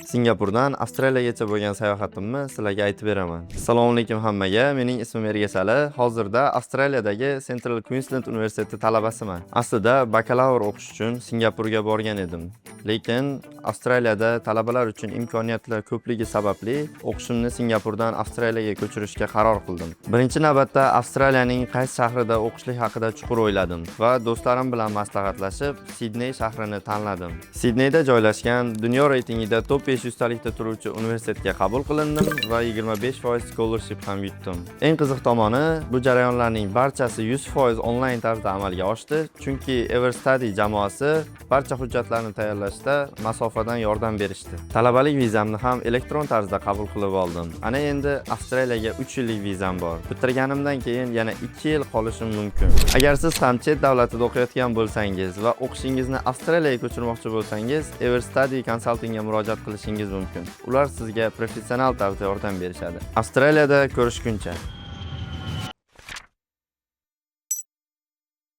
Singapurdan Avstraliyagacha bo'lgan sayohatimni sizlarga aytib beraman. Assalomu alaykum hammaga. Mening ismim Ergasali. Hozirda Avstraliyadagi Central Queensland universiteti talabasiman. Aslida bakalavr o'qish uchun Singapurga borgan edim. Lekin Avstraliyada talabalar uchun imkoniyatlar ko'pligi sababli o'qishimni Singapurdan Avstraliyaga ko'chirishga qaror qildim. Birinchi navbatda Avstraliyaning qaysi shahrida o'qishlik haqida chuqur o'yladim va do'stlarim bilan maslahatlashib, Sidney shahrini tanladim. Sidneyda joylashgan, dunyo reytingida top 500 talikda turuvchi universitetga qabul qilindim va 25% scholarship ham yutdim. Eng qiziq tomoni, bu jarayonlarning barchasi 100% onlayn tarzda amalga oshdi, chunki Everstudy jamoasi barcha hujjatlarni tayyorlashda masofadan yordam berishdi. Talabalik vizamni ham elektron tarzda qabul qilib oldim. Ana endi Avstraliyaga 3 yillik vizam bor. Bitirganimdan keyin yana 2 yil qolishim mumkin. Agar siz ham chet davlatida o'qiyotgan bo'lsangiz va o'qishingizni Avstraliyaga ko'chirmoqchi bo'lsangiz, Everstudy Consultingga murojaat qilishingiz mumkin. Ular sizga professional tarzda yordam berishadi. Avstraliyada ko'rishguncha.